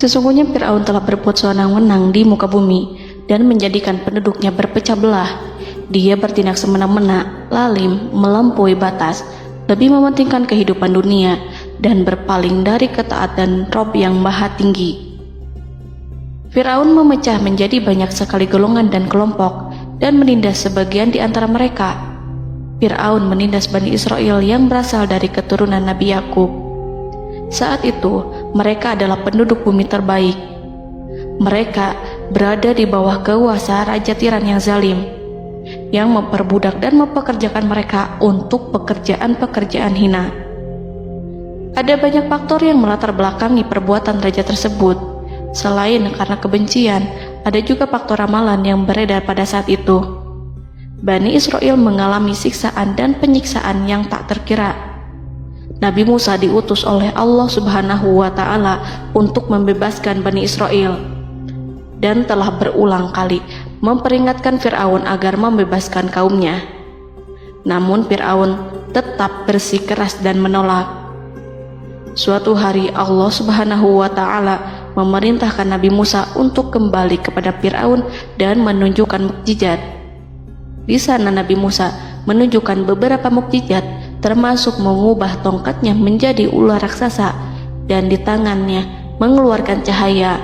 Sesungguhnya Fir'aun telah berbuat sewenang-wenang di muka bumi dan menjadikan penduduknya berpecah belah. Dia bertindak semena-mena, lalim, melampaui batas, lebih mementingkan kehidupan dunia dan berpaling dari ketaatan Rob yang Maha Tinggi. Fir'aun memecah menjadi banyak sekali golongan dan kelompok dan menindas sebagian di antara mereka. Fir'aun menindas Bani Israel yang berasal dari keturunan Nabi Yakub. Saat itu, mereka adalah penduduk bumi terbaik. Mereka berada di bawah kuasa Raja Tiran yang zalim, yang memperbudak dan mempekerjakan mereka untuk pekerjaan-pekerjaan hina. Ada banyak faktor yang melatar belakangi perbuatan raja tersebut. Selain karena kebencian, ada juga faktor ramalan yang beredar pada saat itu. Bani Israel mengalami siksaan dan penyiksaan yang tak terkira. Nabi Musa diutus oleh Allah Subhanahu wa Ta'ala untuk membebaskan Bani Israel dan telah berulang kali memperingatkan Fir'aun agar membebaskan kaumnya. Namun Fir'aun tetap bersikeras dan menolak. Suatu hari Allah Subhanahu wa Ta'ala memerintahkan Nabi Musa untuk kembali kepada Fir'aun dan menunjukkan mukjizat. Di sana Nabi Musa menunjukkan beberapa mukjizat, termasuk mengubah tongkatnya menjadi ular raksasa dan di tangannya mengeluarkan cahaya.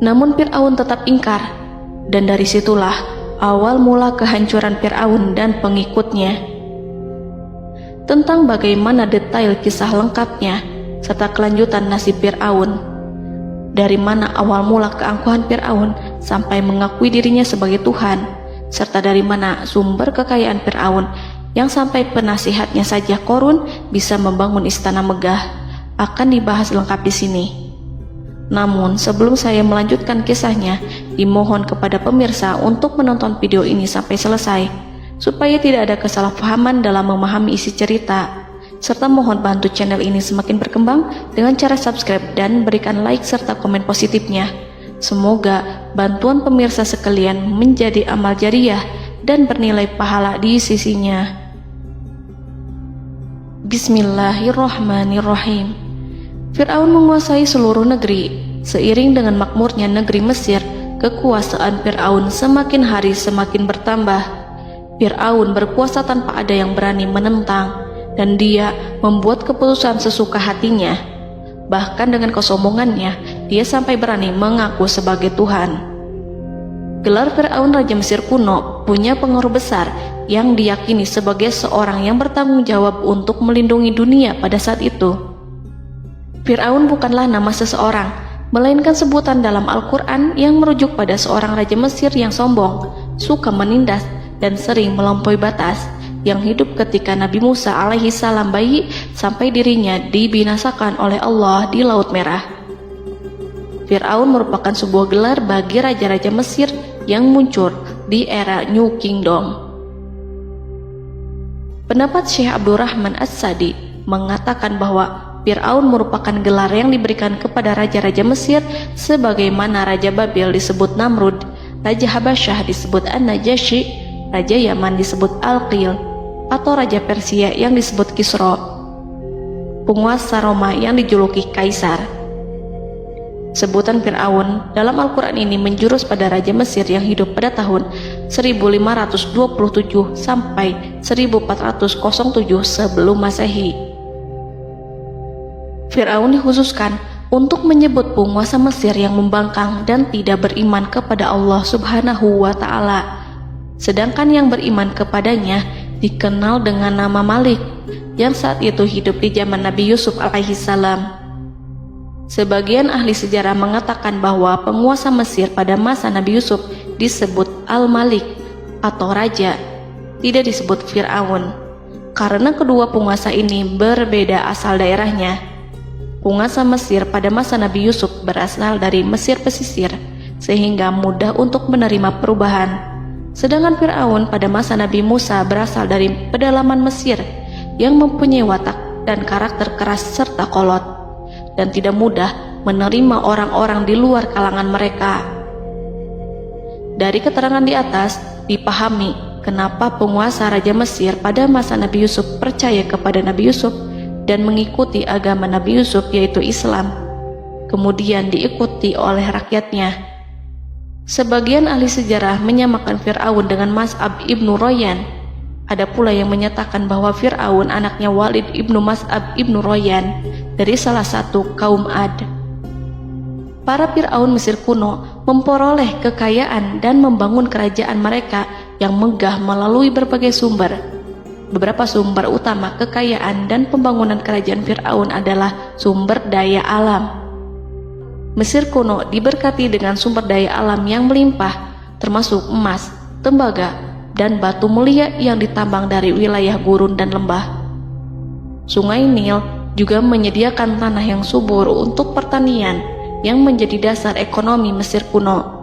Namun Fir'aun tetap ingkar, dan dari situlah awal mula kehancuran Fir'aun dan pengikutnya. Tentang bagaimana detail kisah lengkapnya serta kelanjutan nasib Fir'aun, dari mana awal mula keangkuhan Fir'aun sampai mengakui dirinya sebagai Tuhan, serta dari mana sumber kekayaan Fir'aun yang sampai penasihatnya saja Qorun bisa membangun istana megah, akan dibahas lengkap di sini. Namun sebelum saya melanjutkan kisahnya, dimohon kepada pemirsa untuk menonton video ini sampai selesai, supaya tidak ada kesalahpahaman dalam memahami isi cerita, serta mohon bantu channel ini semakin berkembang dengan cara subscribe dan berikan like serta komen positifnya. Semoga bantuan pemirsa sekalian menjadi amal jariah dan bernilai pahala di sisinya. Bismillahirrahmanirrahim. Fir'aun menguasai seluruh negeri. Seiring dengan makmurnya negeri Mesir, kekuasaan Fir'aun semakin hari semakin bertambah. Fir'aun berkuasa tanpa ada yang berani menentang, dan dia membuat keputusan sesuka hatinya. Bahkan dengan kesombongannya, dia sampai berani mengaku sebagai Tuhan. Gelar Fir'aun Raja Mesir kuno punya pengaruh besar yang diyakini sebagai seorang yang bertanggung jawab untuk melindungi dunia pada saat itu. Fir'aun bukanlah nama seseorang, melainkan sebutan dalam Al-Quran yang merujuk pada seorang Raja Mesir yang sombong, suka menindas, dan sering melampaui batas, yang hidup ketika Nabi Musa alaihi salam bayi sampai dirinya dibinasakan oleh Allah di Laut Merah. Fir'aun merupakan sebuah gelar bagi raja-raja Mesir yang muncul di era New Kingdom. Pendapat Syekh Abdurrahman As-Sadi mengatakan bahwa Fir'aun merupakan gelar yang diberikan kepada raja-raja Mesir, sebagaimana Raja Babil disebut Namrud, Raja Habasyah disebut An-Najasyi, Raja Yaman disebut Al-Qil, atau Raja Persia yang disebut Kisra, penguasa Roma yang dijuluki Kaisar. Sebutan Fir'aun dalam Al-Quran ini menjurus pada Raja Mesir yang hidup pada tahun 1527 sampai 1407 sebelum Masehi. Fir'aun dikhususkan untuk menyebut penguasa Mesir yang membangkang dan tidak beriman kepada Allah Subhanahu wa Ta'ala, sedangkan yang beriman kepadanya dikenal dengan nama Malik, yang saat itu hidup di zaman Nabi Yusuf alaihi salam. Sebagian ahli sejarah mengatakan bahwa penguasa Mesir pada masa Nabi Yusuf disebut Al-Malik atau Raja, tidak disebut Fir'aun, karena kedua penguasa ini berbeda asal daerahnya. Penguasa Mesir pada masa Nabi Yusuf berasal dari Mesir pesisir, sehingga mudah untuk menerima perubahan. Sedangkan Fir'aun pada masa Nabi Musa berasal dari pedalaman Mesir yang mempunyai watak dan karakter keras serta kolot, dan tidak mudah menerima orang-orang di luar kalangan mereka. Dari keterangan di atas dipahami kenapa penguasa Raja Mesir pada masa Nabi Yusuf percaya kepada Nabi Yusuf dan mengikuti agama Nabi Yusuf, yaitu Islam. kemudian diikuti oleh rakyatnya. Sebagian ahli sejarah menyamakan Fir'aun dengan Mas'ab ibnu Royan. Ada pula yang menyatakan bahwa Fir'aun anaknya Walid ibnu Mas'ab ibnu Royan dari salah satu kaum Ad. Para Fir'aun Mesir kuno memperoleh kekayaan dan membangun kerajaan mereka yang megah melalui berbagai sumber. Beberapa sumber utama kekayaan dan pembangunan kerajaan Fir'aun adalah sumber daya alam. Mesir kuno diberkati dengan sumber daya alam yang melimpah, termasuk emas, tembaga, dan batu mulia yang ditambang dari wilayah gurun dan lembah. Sungai Nil juga menyediakan tanah yang subur untuk pertanian yang menjadi dasar ekonomi Mesir kuno.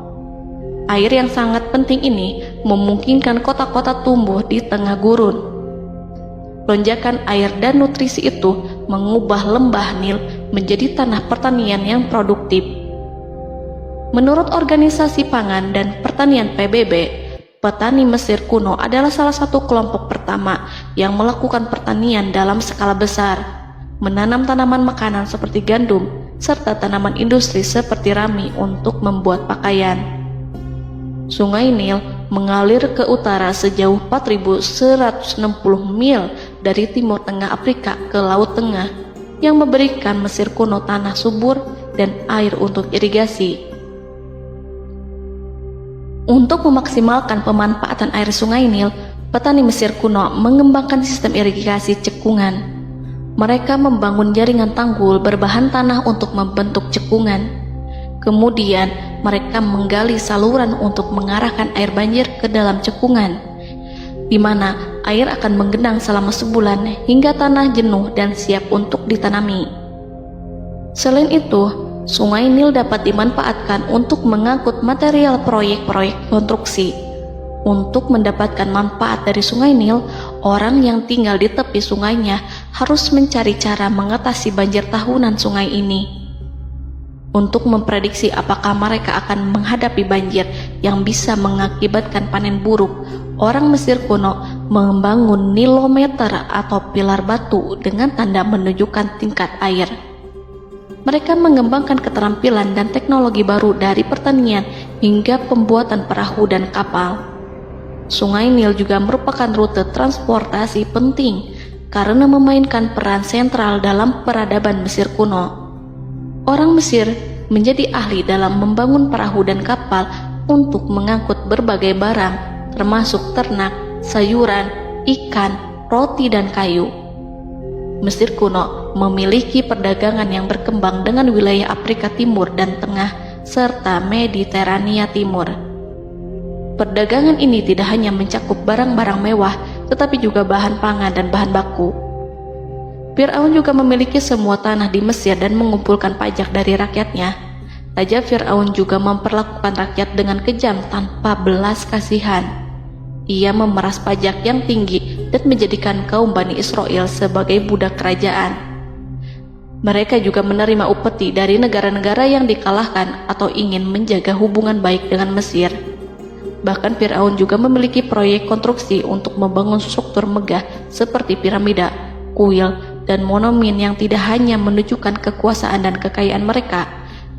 Air yang sangat penting ini memungkinkan kota-kota tumbuh di tengah gurun. Lonjakan air dan nutrisi itu mengubah lembah Nil menjadi tanah pertanian yang produktif. Menurut Organisasi Pangan dan Pertanian PBB, petani Mesir kuno adalah salah satu kelompok pertama yang melakukan pertanian dalam skala besar, menanam tanaman makanan seperti gandum, serta tanaman industri seperti rami untuk membuat pakaian. Sungai Nil mengalir ke utara sejauh 4.160 mil dari timur tengah Afrika ke Laut Tengah, yang memberikan Mesir kuno tanah subur dan air untuk irigasi. Untuk memaksimalkan pemanfaatan air Sungai Nil, petani Mesir kuno mengembangkan sistem irigasi cekungan. Mereka membangun jaringan tanggul berbahan tanah untuk membentuk cekungan. Kemudian mereka menggali saluran untuk mengarahkan air banjir ke dalam cekungan, di mana air akan menggenang selama sebulan hingga tanah jenuh dan siap untuk ditanami. Selain itu, Sungai Nil dapat dimanfaatkan untuk mengangkut material proyek-proyek konstruksi. Untuk mendapatkan manfaat dari Sungai Nil, orang yang tinggal di tepi sungainya harus mencari cara mengatasi banjir tahunan sungai ini. Untuk memprediksi apakah mereka akan menghadapi banjir yang bisa mengakibatkan panen buruk, orang Mesir kuno membangun nilometer atau pilar batu dengan tanda menunjukkan tingkat air. Mereka mengembangkan keterampilan dan teknologi baru dari pertanian hingga pembuatan perahu dan kapal. Sungai Nil juga merupakan rute transportasi penting karena memainkan peran sentral dalam peradaban Mesir kuno. Orang Mesir menjadi ahli dalam membangun perahu dan kapal untuk mengangkut berbagai barang, termasuk ternak, sayuran, ikan, roti, dan kayu. Mesir kuno memiliki perdagangan yang berkembang dengan wilayah Afrika Timur dan Tengah serta Mediterania Timur. Perdagangan ini tidak hanya mencakup barang-barang mewah, tetapi juga bahan pangan dan bahan baku. Fir'aun juga memiliki semua tanah di Mesir dan mengumpulkan pajak dari rakyatnya. Raja Fir'aun juga memperlakukan rakyat dengan kejam tanpa belas kasihan. Ia memeras pajak yang tinggi dan menjadikan kaum Bani Israel sebagai budak kerajaan. Mereka juga menerima upeti dari negara-negara yang dikalahkan atau ingin menjaga hubungan baik dengan Mesir. Bahkan Fir'aun juga memiliki proyek konstruksi untuk membangun struktur megah seperti piramida, kuil, dan monumen yang tidak hanya menunjukkan kekuasaan dan kekayaan mereka,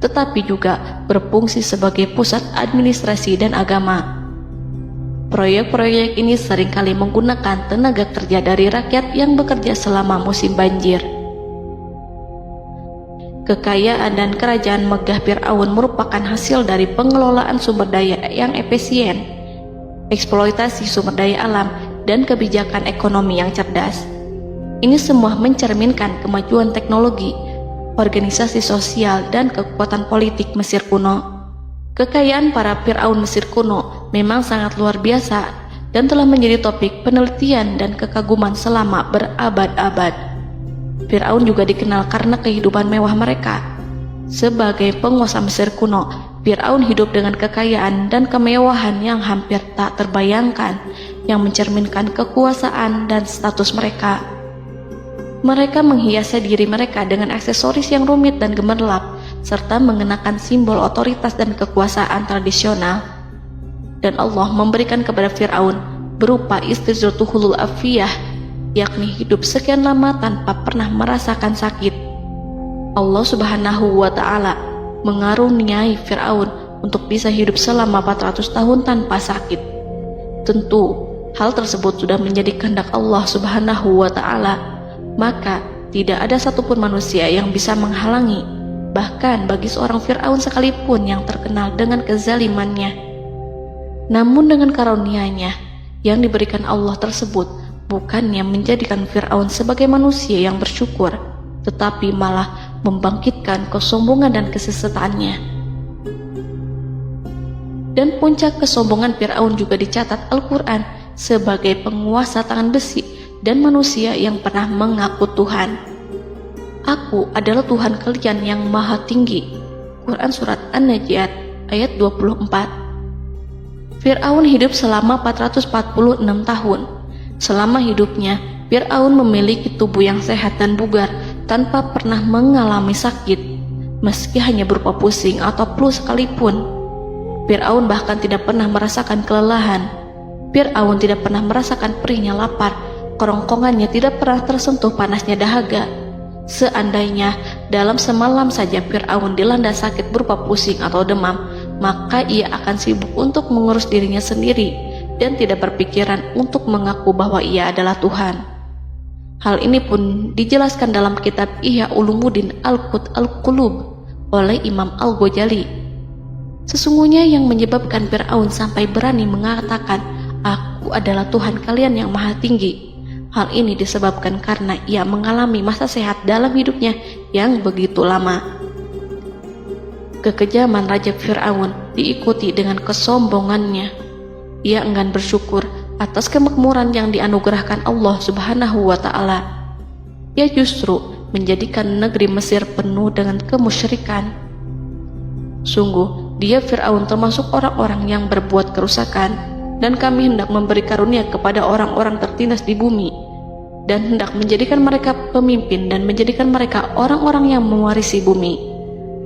tetapi juga berfungsi sebagai pusat administrasi dan agama. Proyek-proyek ini seringkali menggunakan tenaga kerja dari rakyat yang bekerja selama musim banjir. Kekayaan dan kerajaan megah Fir'aun merupakan hasil dari pengelolaan sumber daya yang efisien, eksploitasi sumber daya alam, dan kebijakan ekonomi yang cerdas. Ini semua mencerminkan kemajuan teknologi, organisasi sosial, dan kekuatan politik Mesir kuno. Kekayaan para Fir'aun Mesir kuno memang sangat luar biasa dan telah menjadi topik penelitian dan kekaguman selama berabad-abad. Fir'aun juga dikenal karena kehidupan mewah mereka. Sebagai penguasa Mesir kuno, Fir'aun hidup dengan kekayaan dan kemewahan yang hampir tak terbayangkan, yang mencerminkan kekuasaan dan status mereka. Mereka menghiasi diri mereka dengan aksesoris yang rumit dan gemerlap, serta mengenakan simbol otoritas dan kekuasaan tradisional. Dan Allah memberikan kepada Fir'aun berupa istidratuhul afiyah, yakni hidup sekian lama tanpa pernah merasakan sakit. Allah Subhanahu wa Ta'ala mengaruniai Fir'aun untuk bisa hidup selama 400 tahun tanpa sakit. Tentu, hal tersebut sudah menjadi kehendak Allah Subhanahu wa Ta'ala, maka tidak ada satupun manusia yang bisa menghalangi, bahkan bagi seorang Fir'aun sekalipun yang terkenal dengan kezalimannya. Namun dengan karunia-Nya yang diberikan Allah tersebut bukannya menjadikan Fir'aun sebagai manusia yang bersyukur, tetapi malah membangkitkan kesombongan dan kesesataannya. Dan puncak kesombongan Fir'aun juga dicatat Al-Quran sebagai penguasa tangan besi dan manusia yang pernah mengaku Tuhan. Aku adalah Tuhan kalian yang maha tinggi. Quran Surat An-Najiat ayat 24. Fir'aun hidup selama 446 tahun. Selama hidupnya, Fir'aun memiliki tubuh yang sehat dan bugar tanpa pernah mengalami sakit, meski hanya berupa pusing atau flu sekalipun. Fir'aun bahkan tidak pernah merasakan kelelahan. Fir'aun tidak pernah merasakan perihnya lapar, kerongkongannya tidak pernah tersentuh panasnya dahaga. Seandainya dalam semalam saja Fir'aun dilanda sakit berupa pusing atau demam, maka ia akan sibuk untuk mengurus dirinya sendiri dan tidak berpikiran untuk mengaku bahwa ia adalah Tuhan. Hal ini pun dijelaskan dalam kitab Ihya Ulumuddin Al-Qut Al-Qulub oleh Imam Al-Ghazali. Sesungguhnya yang menyebabkan Fir'aun sampai berani mengatakan, "Aku adalah Tuhan kalian yang maha tinggi," hal ini disebabkan karena ia mengalami masa sehat dalam hidupnya yang begitu lama. Kekejaman Raja Fir'aun diikuti dengan kesombongannya. Ia enggan bersyukur atas kemakmuran yang dianugerahkan Allah Subhanahu wa Ta'ala. Ia justru menjadikan negeri Mesir penuh dengan kemusyrikan. Sungguh, dia Fir'aun termasuk orang-orang yang berbuat kerusakan, dan kami hendak memberi karunia kepada orang-orang tertindas di bumi, dan hendak menjadikan mereka pemimpin dan menjadikan mereka orang-orang yang mewarisi bumi.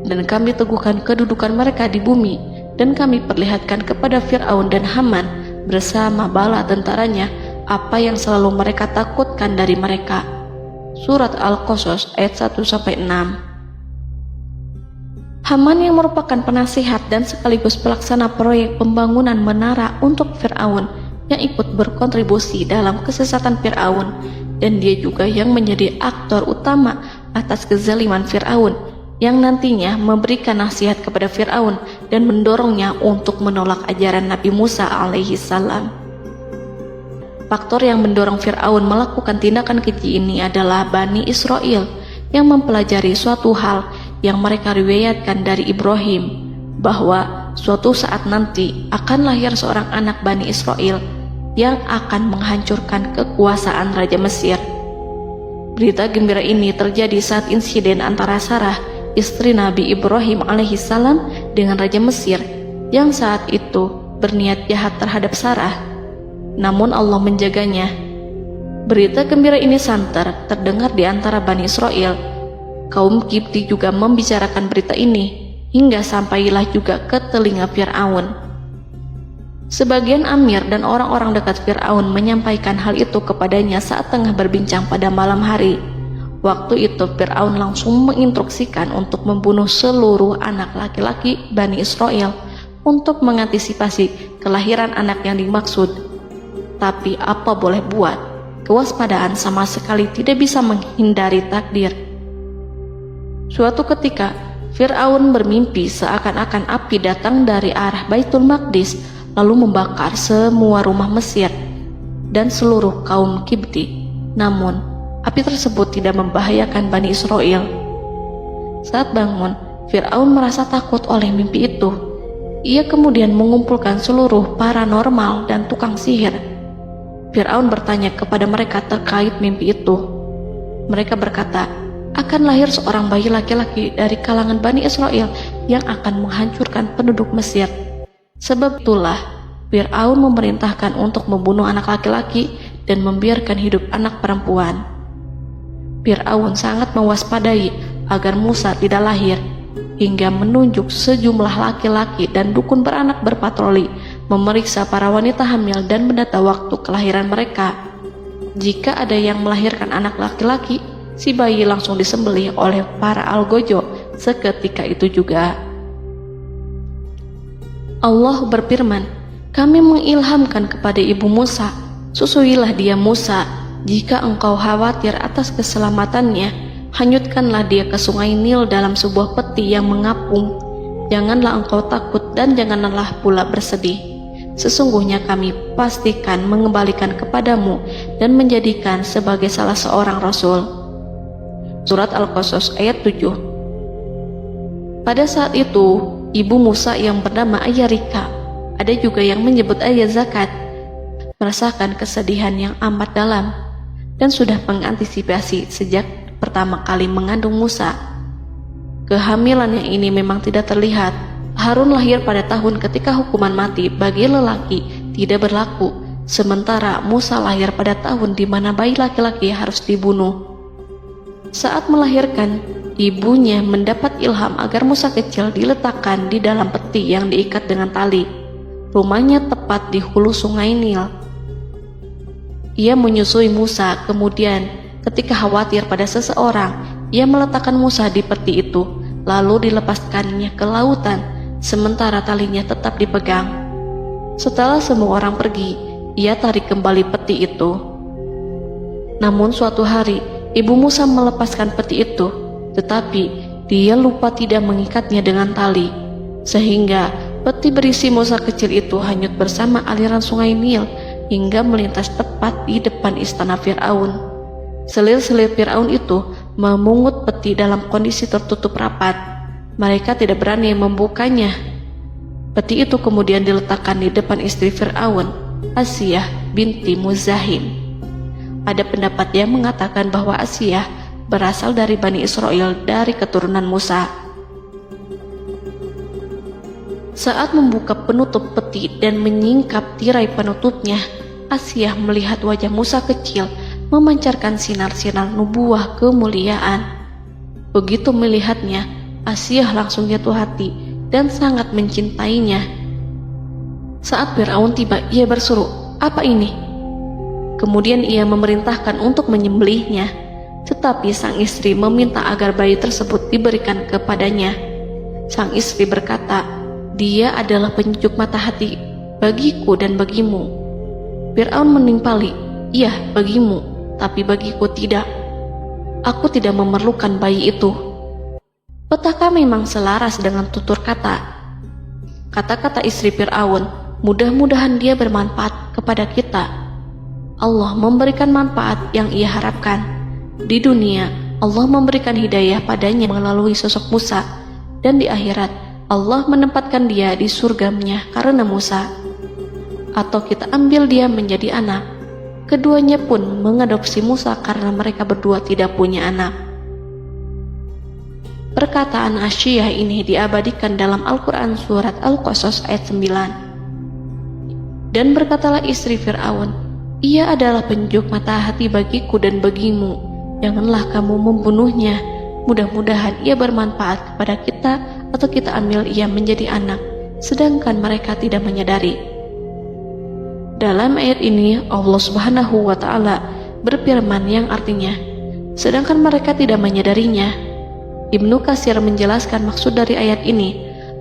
Dan kami teguhkan kedudukan mereka di bumi, dan kami perlihatkan kepada Fir'aun dan Haman bersama bala tentaranya apa yang selalu mereka takutkan dari mereka. Surat Al-Qasas ayat 1-6. Haman yang merupakan penasihat dan sekaligus pelaksana proyek pembangunan menara untuk Fir'aun yang ikut berkontribusi dalam kesesatan Fir'aun, dan dia juga yang menjadi aktor utama atas kezaliman Fir'aun yang nantinya memberikan nasihat kepada Fir'aun dan mendorongnya untuk menolak ajaran Nabi Musa alaihi salam. Faktor yang mendorong Fir'aun melakukan tindakan keji ini adalah Bani Israel yang mempelajari suatu hal yang mereka riwayatkan dari Ibrahim, bahwa suatu saat nanti akan lahir seorang anak Bani Israel yang akan menghancurkan kekuasaan Raja Mesir. Berita gembira ini terjadi saat insiden antara Sarah, istri Nabi Ibrahim alaihissalam, dengan Raja Mesir yang saat itu berniat jahat terhadap Sarah. Namun Allah menjaganya. Berita gembira ini santer terdengar di antara Bani Israel. Kaum Kipti juga membicarakan berita ini, hingga sampailah juga ke telinga Fir'aun. Sebagian amir dan orang-orang dekat Fir'aun menyampaikan hal itu kepadanya saat tengah berbincang pada malam hari. Waktu itu Fir'aun langsung menginstruksikan untuk membunuh seluruh anak laki-laki Bani Israel untuk mengantisipasi kelahiran anak yang dimaksud. Tapi apa boleh buat, kewaspadaan sama sekali tidak bisa menghindari takdir. Suatu ketika Fir'aun bermimpi seakan-akan api datang dari arah Baitul Maqdis lalu membakar semua rumah Mesir dan seluruh kaum Kipti. Namun api tersebut tidak membahayakan Bani Israel. Saat bangun, Fir'aun merasa takut oleh mimpi itu. Ia kemudian mengumpulkan seluruh paranormal dan tukang sihir. Fir'aun bertanya kepada mereka terkait mimpi itu. Mereka berkata, akan lahir seorang bayi laki-laki dari kalangan Bani Israel yang akan menghancurkan penduduk Mesir. Sebab itulah Fir'aun memerintahkan untuk membunuh anak laki-laki dan membiarkan hidup anak perempuan. Fir'aun sangat mewaspadai agar Musa tidak lahir, hingga menunjuk sejumlah laki-laki dan dukun beranak berpatroli memeriksa para wanita hamil dan mendata waktu kelahiran mereka. Jika ada yang melahirkan anak laki-laki, si bayi langsung disembelih oleh para algojo seketika itu juga. Allah berfirman, kami mengilhamkan kepada ibu Musa, susuilah dia Musa, jika engkau khawatir atas keselamatannya, hanyutkanlah dia ke sungai Nil dalam sebuah peti yang mengapung. Janganlah engkau takut dan janganlah pula bersedih. Sesungguhnya kami pastikan mengembalikan kepadamu dan menjadikan sebagai salah seorang rasul. Surat Al-Qasas ayat 7. Pada saat itu, ibu Musa yang bernama Ayarika, ada juga yang menyebut Ayah Zakat, merasakan kesedihan yang amat dalam dan sudah mengantisipasi sejak pertama kali mengandung Musa. Kehamilan yang ini memang tidak terlihat. Harun lahir pada tahun ketika hukuman mati bagi lelaki tidak berlaku, sementara Musa lahir pada tahun di mana bayi laki-laki harus dibunuh. Saat melahirkan, ibunya mendapat ilham agar Musa kecil diletakkan di dalam peti yang diikat dengan tali. Rumahnya tepat di hulu sungai Nil. Ia menyusui Musa, kemudian ketika khawatir pada seseorang, ia meletakkan Musa di peti itu, lalu dilepaskannya ke lautan, sementara talinya tetap dipegang. Setelah semua orang pergi, ia tarik kembali peti itu. Namun suatu hari, ibu Musa melepaskan peti itu, tetapi dia lupa tidak mengikatnya dengan tali, sehingga peti berisi Musa kecil itu hanyut bersama aliran sungai Nil hingga melintas tepat di depan istana Fir'aun. Selir-selir Fir'aun itu memungut peti dalam kondisi tertutup rapat. Mereka tidak berani membukanya. Peti itu kemudian diletakkan di depan istri Fir'aun, Asiyah binti Muzahim. Ada pendapat yang mengatakan bahwa Asiyah berasal dari Bani Israel dari keturunan Musa. Saat membuka penutup peti dan menyingkap tirai penutupnya, Asiyah melihat wajah Musa kecil memancarkan sinar-sinar nubuah kemuliaan. Begitu melihatnya, Asiyah langsung jatuh hati dan sangat mencintainya. Saat Fir'aun tiba, ia berseru, "Apa ini?" Kemudian ia memerintahkan untuk menyembelihnya, tetapi sang istri meminta agar bayi tersebut diberikan kepadanya. Sang istri berkata, "Dia adalah penyejuk mata hati bagiku dan bagimu." Fir'aun menimpali, "Iya, bagimu, tapi bagiku tidak. Aku tidak memerlukan bayi itu." Petaka memang selaras dengan tutur kata. Kata-kata istri Fir'aun, mudah-mudahan dia bermanfaat kepada kita. Allah memberikan manfaat yang ia harapkan. Di dunia, Allah memberikan hidayah padanya melalui sosok Musa, dan di akhirat, Allah menempatkan dia di surganya karena Musa. Atau kita ambil dia menjadi anak. Keduanya pun mengadopsi Musa karena mereka berdua tidak punya anak. Perkataan Asiyah ini diabadikan dalam Al-Quran surat Al-Qasas ayat 9. Dan berkatalah istri Fir'aun, "Ia adalah penyejuk mata hati bagiku dan bagimu. Janganlah kamu membunuhnya. Mudah-mudahan ia bermanfaat kepada kita atau kita ambil ia menjadi anak." Sedangkan mereka tidak menyadari. Dalam ayat ini Allah Subhanahu wa Ta'ala berfirman yang artinya, sedangkan mereka tidak menyadarinya. Ibnu Katsir menjelaskan maksud dari ayat ini,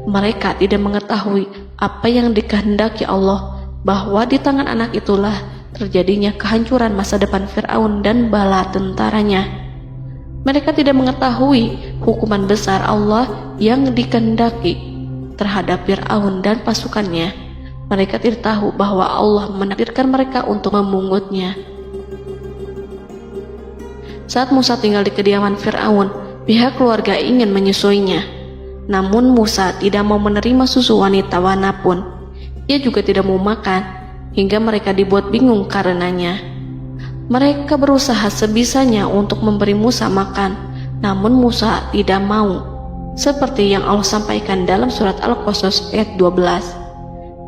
mereka tidak mengetahui apa yang dikehendaki Allah, bahwa di tangan anak itulah terjadinya kehancuran masa depan Fir'aun dan bala tentaranya. Mereka tidak mengetahui hukuman besar Allah yang dikehendaki terhadap Fir'aun dan pasukannya. Mereka tidak tahu bahwa Allah menakdirkan mereka untuk memungutnya. Saat Musa tinggal di kediaman Fir'aun, pihak keluarga ingin menyusuinya. Namun Musa tidak mau menerima susu wanita manapun. Ia juga tidak mau makan, hingga mereka dibuat bingung karenanya. Mereka berusaha sebisanya untuk memberi Musa makan, namun Musa tidak mau. Seperti yang Allah sampaikan dalam surat Al-Qasas ayat 12.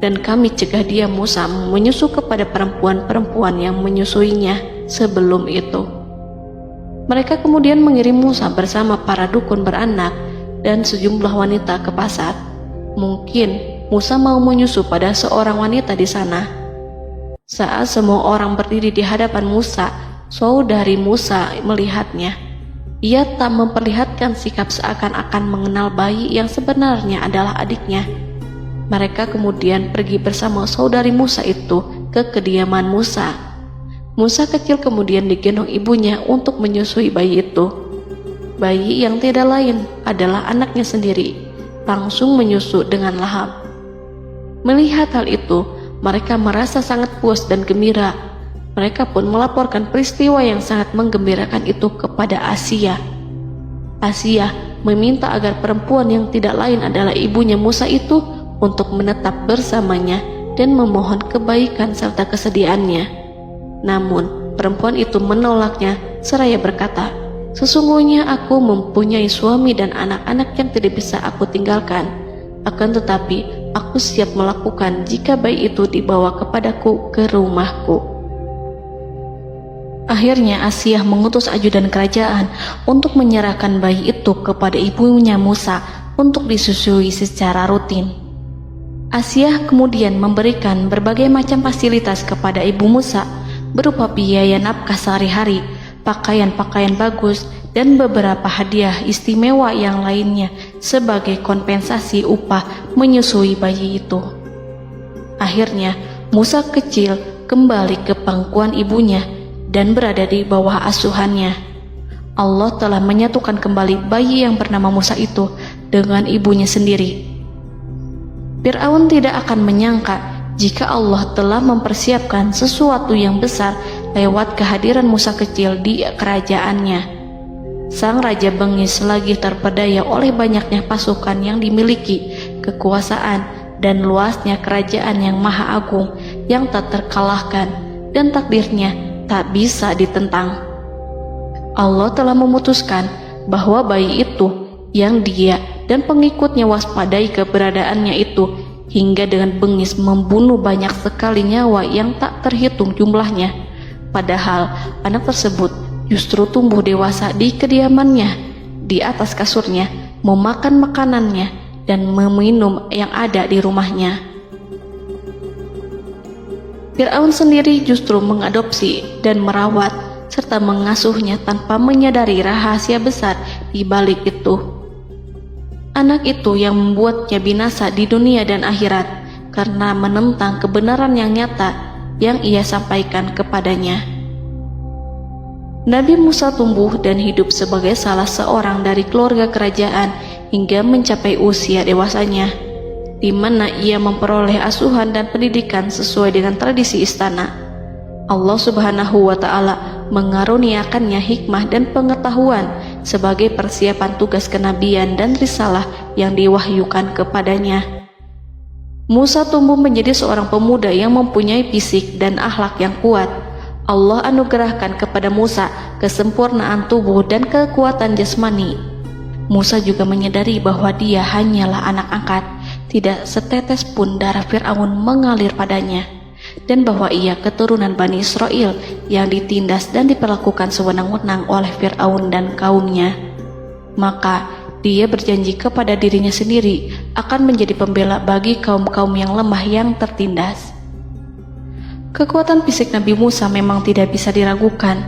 Dan kami cegah dia Musa menyusu kepada perempuan-perempuan yang menyusuinya sebelum itu. Mereka kemudian mengirim Musa bersama para dukun beranak dan sejumlah wanita ke pasar. Mungkin Musa mau menyusu pada seorang wanita di sana. Saat semua orang berdiri di hadapan Musa, saudari Musa melihatnya. Ia tak memperlihatkan sikap seakan-akan mengenal bayi yang sebenarnya adalah adiknya. Mereka kemudian pergi bersama saudari Musa itu ke kediaman Musa. Musa kecil kemudian digendong ibunya untuk menyusui bayi itu. Bayi yang tidak lain adalah anaknya sendiri, langsung menyusu dengan lahap. Melihat hal itu, mereka merasa sangat puas dan gembira. Mereka pun melaporkan peristiwa yang sangat menggembirakan itu kepada Asia. Asia meminta agar perempuan yang tidak lain adalah ibunya Musa itu untuk menetap bersamanya dan memohon kebaikan serta kesediaannya. Namun, perempuan itu menolaknya seraya berkata, "Sesungguhnya aku mempunyai suami dan anak-anak yang tidak bisa aku tinggalkan. Akan tetapi, aku siap melakukan jika bayi itu dibawa kepadaku ke rumahku." Akhirnya Asia mengutus ajudan kerajaan untuk menyerahkan bayi itu kepada ibunya Musa untuk disusui secara rutin. Asia kemudian memberikan berbagai macam fasilitas kepada ibu Musa berupa biaya nafkah sehari-hari, pakaian-pakaian bagus, dan beberapa hadiah istimewa yang lainnya sebagai kompensasi upah menyusui bayi itu. Akhirnya Musa kecil kembali ke pangkuan ibunya dan berada di bawah asuhannya. Allah telah menyatukan kembali bayi yang bernama Musa itu dengan ibunya sendiri. Fir'aun tidak akan menyangka jika Allah telah mempersiapkan sesuatu yang besar lewat kehadiran Musa kecil di kerajaannya. Sang Raja bengis lagi terpedaya oleh banyaknya pasukan yang dimiliki, kekuasaan, dan luasnya kerajaan yang maha agung yang tak terkalahkan dan takdirnya tak bisa ditentang. Allah telah memutuskan bahwa bayi itu yang dia dan pengikutnya waspadai keberadaannya itu hingga dengan bengis membunuh banyak sekali nyawa yang tak terhitung jumlahnya. Padahal anak tersebut justru tumbuh dewasa di kediamannya, di atas kasurnya, memakan makanannya, dan meminum yang ada di rumahnya. Fir'aun sendiri justru mengadopsi dan merawat serta mengasuhnya tanpa menyadari rahasia besar di balik itu. Anak itu yang membuatnya binasa di dunia dan akhirat karena menentang kebenaran yang nyata yang ia sampaikan kepadanya. Nabi Musa tumbuh dan hidup sebagai salah seorang dari keluarga kerajaan hingga mencapai usia dewasanya, di mana ia memperoleh asuhan dan pendidikan sesuai dengan tradisi istana. Allah Subhanahu wa Ta'ala mengaruniakannya hikmah dan pengetahuan sebagai persiapan tugas kenabian dan risalah yang diwahyukan kepadanya. Musa tumbuh menjadi seorang pemuda yang mempunyai fisik dan akhlak yang kuat. Allah anugerahkan kepada Musa kesempurnaan tubuh dan kekuatan jasmani. Musa juga menyadari bahwa dia hanyalah anak angkat, tidak setetes pun darah Fir'aun mengalir padanya, dan bahwa ia keturunan Bani Israel yang ditindas dan diperlakukan sewenang-wenang oleh Fir'aun dan kaumnya. Maka dia berjanji kepada dirinya sendiri akan menjadi pembela bagi kaum-kaum yang lemah yang tertindas. Kekuatan fisik Nabi Musa memang tidak bisa diragukan.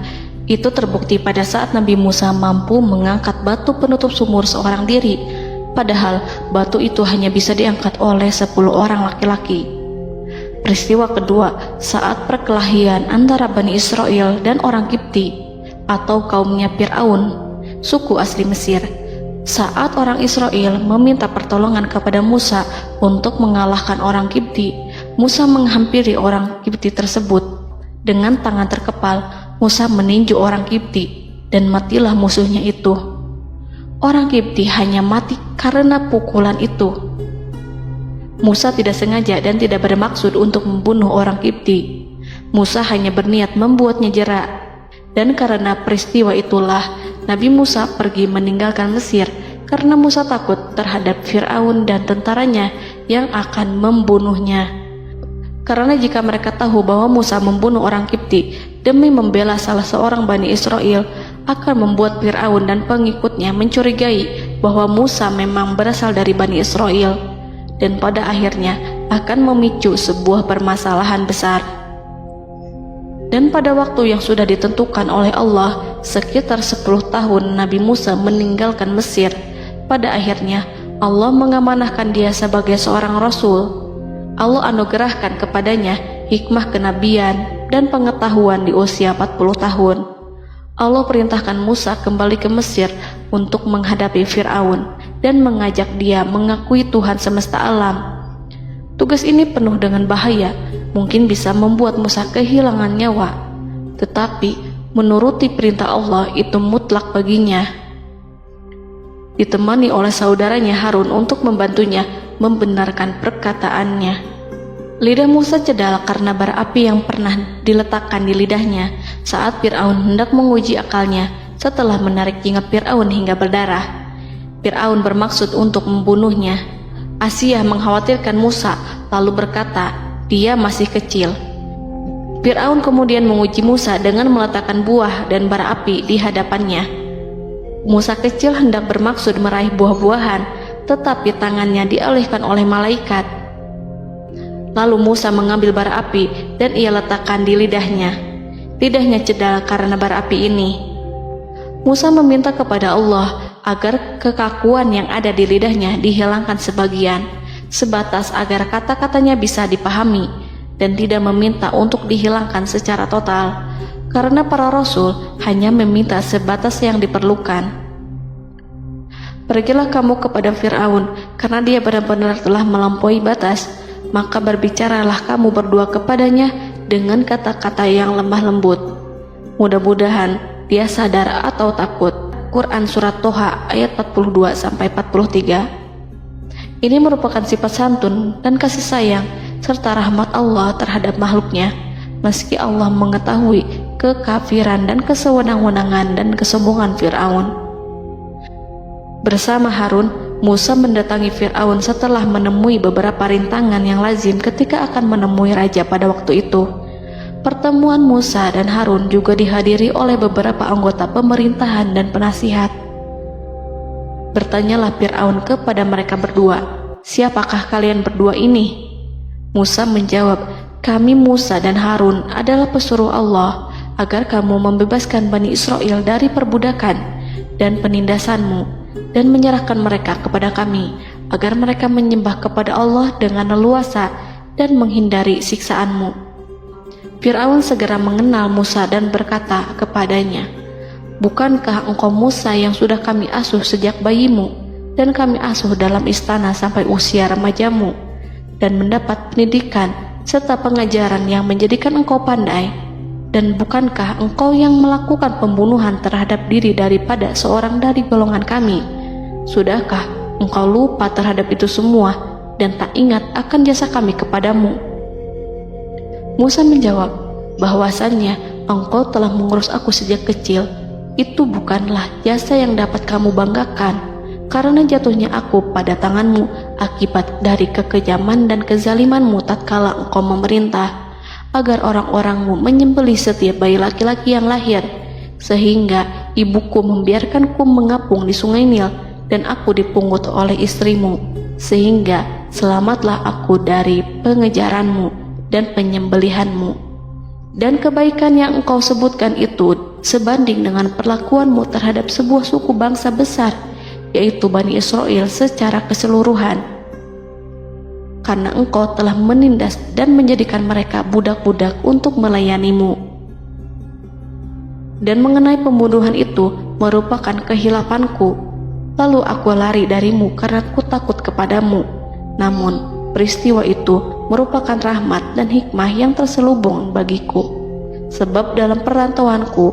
Itu terbukti pada saat Nabi Musa mampu mengangkat batu penutup sumur seorang diri, padahal batu itu hanya bisa diangkat oleh 10 orang laki-laki. Peristiwa kedua saat perkelahian antara Bani Israel dan orang Kipti atau kaumnya Fir'aun, suku asli Mesir. Saat orang Israel meminta pertolongan kepada Musa untuk mengalahkan orang Kipti, Musa menghampiri orang Kipti tersebut. Dengan tangan terkepal, Musa meninju orang Kipti dan matilah musuhnya itu. Orang Kipti hanya mati karena pukulan itu. Musa tidak sengaja dan tidak bermaksud untuk membunuh orang Kipti. Musa hanya berniat membuatnya jera. Dan karena peristiwa itulah Nabi Musa pergi meninggalkan Mesir karena Musa takut terhadap Fir'aun dan tentaranya yang akan membunuhnya. Karena jika mereka tahu bahwa Musa membunuh orang Kipti demi membela salah seorang Bani Israel, akan membuat Fir'aun dan pengikutnya mencurigai bahwa Musa memang berasal dari Bani Israel, dan pada akhirnya akan memicu sebuah permasalahan besar. Dan pada waktu yang sudah ditentukan oleh Allah, sekitar 10 tahun Nabi Musa meninggalkan Mesir. Pada akhirnya Allah mengamanahkan dia sebagai seorang rasul. Allah anugerahkan kepadanya hikmah kenabian dan pengetahuan di usia 40 tahun. Allah perintahkan Musa kembali ke Mesir untuk menghadapi Fir'aun dan mengajak dia mengakui Tuhan semesta alam. Tugas ini penuh dengan bahaya, mungkin bisa membuat Musa kehilangan nyawa. Tetapi menuruti perintah Allah itu mutlak baginya. Ditemani oleh saudaranya Harun untuk membantunya membenarkan perkataannya. Lidah Musa cedal karena bara api yang pernah diletakkan di lidahnya saat Fir'aun hendak menguji akalnya setelah menarik jingat Fir'aun hingga berdarah. Fir'aun bermaksud untuk membunuhnya. Asia mengkhawatirkan Musa lalu berkata, dia masih kecil. Fir'aun kemudian menguji Musa dengan meletakkan buah dan bara api di hadapannya. Musa kecil hendak bermaksud meraih buah-buahan, tetapi tangannya dialihkan oleh malaikat. Lalu Musa mengambil bara api dan ia letakkan di lidahnya. Lidahnya cedal karena bara api ini. Musa meminta kepada Allah agar kekakuan yang ada di lidahnya dihilangkan sebagian, sebatas agar kata-katanya bisa dipahami, dan tidak meminta untuk dihilangkan secara total, karena para rasul hanya meminta sebatas yang diperlukan. Pergilah kamu kepada Fir'aun, karena dia benar-benar telah melampaui batas, maka berbicaralah kamu berdua kepadanya dengan kata-kata yang lemah lembut. Mudah-mudahan dia sadar atau takut. Quran Surat Toha ayat 42-43. Ini merupakan sifat santun dan kasih sayang serta rahmat Allah terhadap makhluknya, meski Allah mengetahui kekafiran dan kesewenang-wenangan dan kesombongan Fir'aun. Bersama Harun, Musa mendatangi Fir'aun setelah menemui beberapa rintangan yang lazim ketika akan menemui raja pada waktu itu. Pertemuan Musa dan Harun juga dihadiri oleh beberapa anggota pemerintahan dan penasihat. Bertanyalah Fir'aun kepada mereka berdua, siapakah kalian berdua ini? Musa menjawab, kami Musa dan Harun adalah pesuruh Allah agar kamu membebaskan Bani Israel dari perbudakan dan penindasanmu dan menyerahkan mereka kepada kami agar mereka menyembah kepada Allah dengan leluasa dan menghindari siksaanmu. Fir'aun segera mengenal Musa dan berkata kepadanya, bukankah engkau Musa yang sudah kami asuh sejak bayimu dan kami asuh dalam istana sampai usia remajamu dan mendapat pendidikan serta pengajaran yang menjadikan engkau pandai? Dan bukankah engkau yang melakukan pembunuhan terhadap diri daripada seorang dari golongan kami? Sudahkah engkau lupa terhadap itu semua dan tak ingat akan jasa kami kepadamu? Musa menjawab, bahwasannya engkau telah mengurus aku sejak kecil. Itu bukanlah jasa yang dapat kamu banggakan, karena jatuhnya aku pada tanganmu akibat dari kekejaman dan kezalimanmu tatkala engkau memerintah agar orang-orangmu menyembelih setiap bayi laki-laki yang lahir, sehingga ibuku membiarkanku mengapung di sungai Nil dan aku dipungut oleh istrimu, sehingga selamatlah aku dari pengejaranmu dan penyembelihanmu. Dan kebaikan yang engkau sebutkan itu sebanding dengan perlakuanmu terhadap sebuah suku bangsa besar, yaitu Bani Israel secara keseluruhan, karena engkau telah menindas dan menjadikan mereka budak-budak untuk melayanimu. Dan mengenai pembunuhan itu merupakan kehilafanku, lalu aku lari darimu karena aku takut kepadamu. Namun peristiwa itu merupakan rahmat dan hikmah yang terselubung bagiku, sebab dalam perantauanku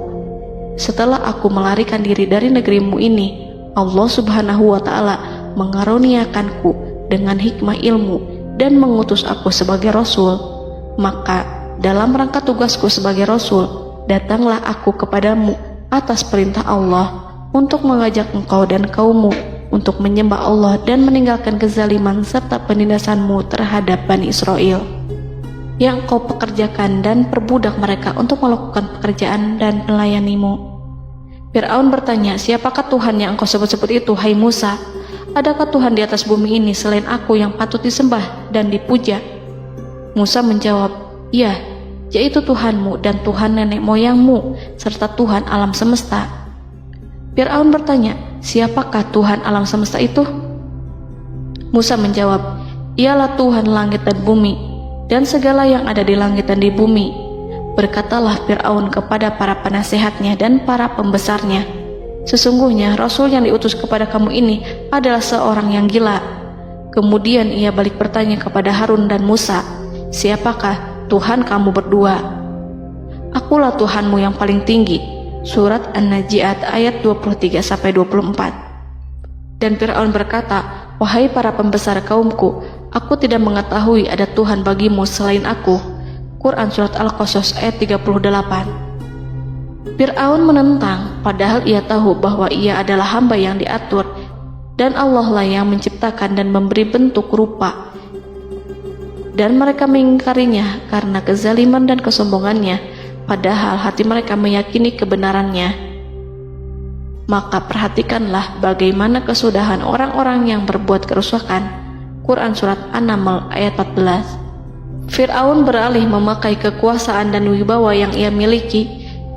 setelah aku melarikan diri dari negerimu ini, Allah Subhanahu wa Ta'ala mengaruniakanku dengan hikmah ilmu dan mengutus aku sebagai rasul. Maka dalam rangka tugasku sebagai rasul, datanglah aku kepadamu atas perintah Allah untuk mengajak engkau dan kaummu untuk menyembah Allah dan meninggalkan kezaliman serta penindasanmu terhadap Bani Israel yang kau pekerjakan dan perbudak mereka untuk melakukan pekerjaan dan melayanimu. Fir'aun bertanya, siapakah Tuhan yang engkau sebut-sebut itu, hai Musa? Adakah Tuhan di atas bumi ini selain aku yang patut disembah dan dipuja? Musa menjawab, ya, yaitu Tuhanmu dan Tuhan nenek moyangmu, serta Tuhan alam semesta. Fir'aun bertanya, siapakah Tuhan alam semesta itu? Musa menjawab, ialah Tuhan langit dan bumi, dan segala yang ada di langit dan di bumi. Berkatalah Fir'aun kepada para penasehatnya dan para pembesarnya, sesungguhnya Rasul yang diutus kepada kamu ini adalah seorang yang gila. Kemudian ia balik bertanya kepada Harun dan Musa, siapakah Tuhan kamu berdua? Akulah Tuhanmu yang paling tinggi. Surat An-Najiat ayat 23-24. Dan Fir'aun berkata, wahai para pembesar kaumku, aku tidak mengetahui ada Tuhan bagimu selain aku. Quran Surat Al-Qasas ayat 38. Fir'aun menentang, padahal ia tahu bahwa ia adalah hamba yang diatur, dan Allah lah yang menciptakan dan memberi bentuk rupa. Dan mereka mengingkarinya karena kezaliman dan kesombongannya, padahal hati mereka meyakini kebenarannya. Maka perhatikanlah bagaimana kesudahan orang-orang yang berbuat kerusakan. Quran Surat An-Naml ayat 14. Fir'aun beralih memakai kekuasaan dan wibawa yang ia miliki.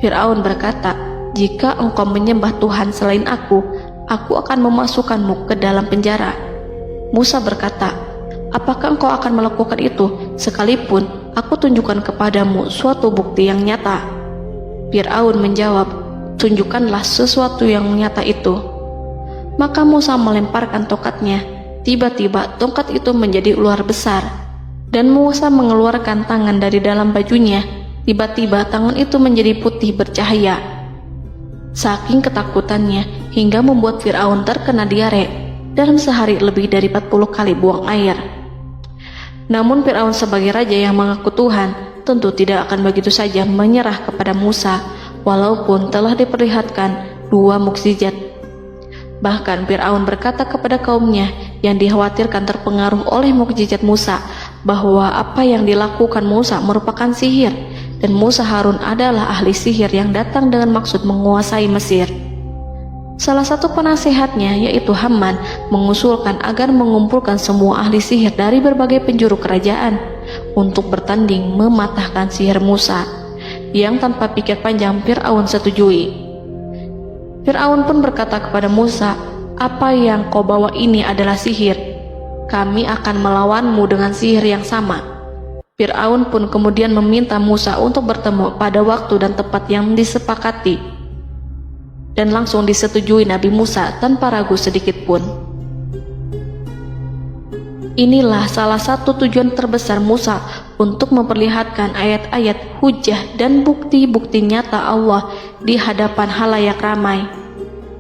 Fir'aun berkata, jika engkau menyembah Tuhan selain aku akan memasukkanmu ke dalam penjara. Musa berkata, apakah engkau akan melakukan itu sekalipun aku tunjukkan kepadamu suatu bukti yang nyata? Fir'aun menjawab, tunjukkanlah sesuatu yang nyata itu. Maka Musa melemparkan tongkatnya. Tiba-tiba tongkat itu menjadi ular besar, dan Musa mengeluarkan tangan dari dalam bajunya. Tiba-tiba tangan itu menjadi putih bercahaya. Saking ketakutannya hingga membuat Fir'aun terkena diare. Dalam sehari lebih dari 40 kali buang air. Namun Fir'aun sebagai raja yang mengaku Tuhan tentu tidak akan begitu saja menyerah kepada Musa, walaupun telah diperlihatkan 2 mukjizat. Bahkan Fir'aun berkata kepada kaumnya yang dikhawatirkan terpengaruh oleh mukjizat Musa, bahwa apa yang dilakukan Musa merupakan sihir, dan Musa Harun adalah ahli sihir yang datang dengan maksud menguasai Mesir. Salah satu penasehatnya, yaitu Haman, mengusulkan agar mengumpulkan semua ahli sihir dari berbagai penjuru kerajaan untuk bertanding mematahkan sihir Musa, yang tanpa pikir panjang Fir'aun setujui. Fir'aun pun berkata kepada Musa, apa yang kau bawa ini adalah sihir. Kami akan melawanmu dengan sihir yang sama. Fir'aun pun kemudian meminta Musa untuk bertemu pada waktu dan tempat yang disepakati, dan langsung disetujui Nabi Musa tanpa ragu sedikit pun. Inilah salah satu tujuan terbesar Musa untuk memperlihatkan ayat-ayat hujah dan bukti-bukti nyata Allah di hadapan halayak ramai.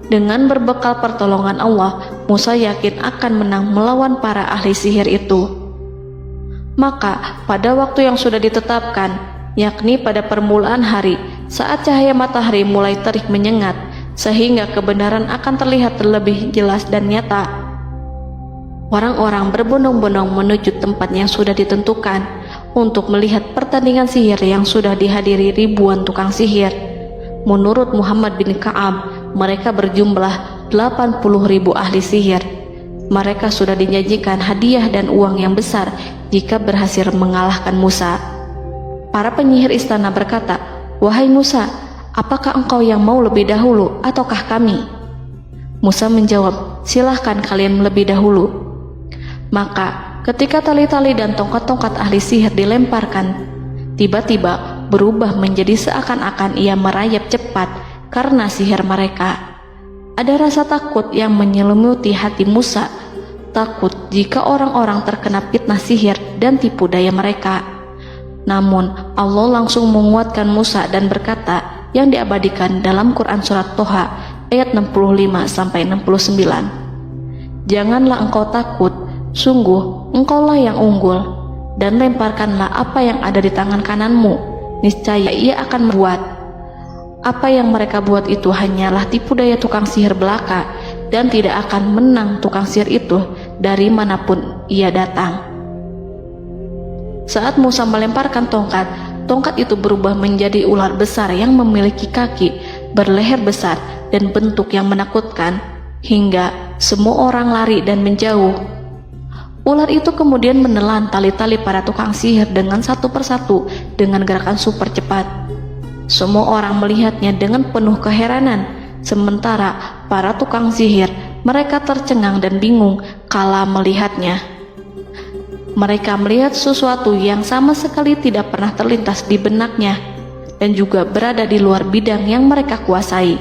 Dengan berbekal pertolongan Allah, Musa yakin akan menang melawan para ahli sihir itu. Maka pada waktu yang sudah ditetapkan, yakni pada permulaan hari, saat cahaya matahari mulai terik menyengat, sehingga kebenaran akan terlihat terlebih jelas dan nyata, orang-orang berbondong-bondong menuju tempat yang sudah ditentukan untuk melihat pertandingan sihir yang sudah dihadiri ribuan tukang sihir. Menurut Muhammad bin Ka'ab, mereka berjumlah 80.000 ahli sihir. Mereka sudah dinyajikan hadiah dan uang yang besar jika berhasil mengalahkan Musa. Para penyihir istana berkata, wahai Musa, apakah engkau yang mau lebih dahulu ataukah kami? Musa menjawab, silahkan kalian lebih dahulu. Maka ketika tali-tali dan tongkat-tongkat ahli sihir dilemparkan, tiba-tiba berubah menjadi seakan-akan ia merayap cepat karena sihir mereka. Ada rasa takut yang menyelimuti hati Musa, takut jika orang-orang terkena fitnah sihir dan tipu daya mereka. Namun Allah langsung menguatkan Musa dan berkata, yang diabadikan dalam Quran Surat Toha ayat 65-69. Janganlah engkau takut, sungguh engkaulah yang unggul, dan lemparkanlah apa yang ada di tangan kananmu, niscaya ia akan membuat. Apa yang mereka buat itu hanyalah tipu daya tukang sihir belaka, dan tidak akan menang tukang sihir itu dari manapun ia datang. Saat Musa melemparkan tongkat, tongkat itu berubah menjadi ular besar yang memiliki kaki, berleher besar, dan bentuk yang menakutkan, hingga semua orang lari dan menjauh. Ular itu kemudian menelan tali-tali para tukang sihir dengan satu persatu dengan gerakan super cepat. Semua orang melihatnya dengan penuh keheranan, sementara para tukang sihir mereka tercengang dan bingung kala melihatnya. Mereka melihat sesuatu yang sama sekali tidak pernah terlintas di benaknya dan juga berada di luar bidang yang mereka kuasai.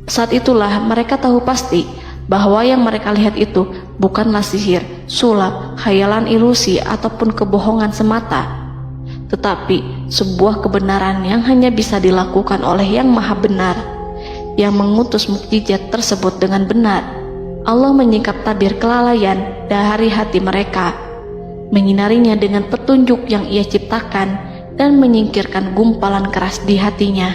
Saat itulah mereka tahu pasti bahwa yang mereka lihat itu bukanlah sihir, sulap, khayalan ilusi ataupun kebohongan semata, tetapi sebuah kebenaran yang hanya bisa dilakukan oleh Yang Maha Benar, yang mengutus mukjizat tersebut dengan benar. Allah menyingkap tabir kelalaian dari hati mereka, menyinarinya dengan petunjuk yang Ia ciptakan dan menyingkirkan gumpalan keras di hatinya.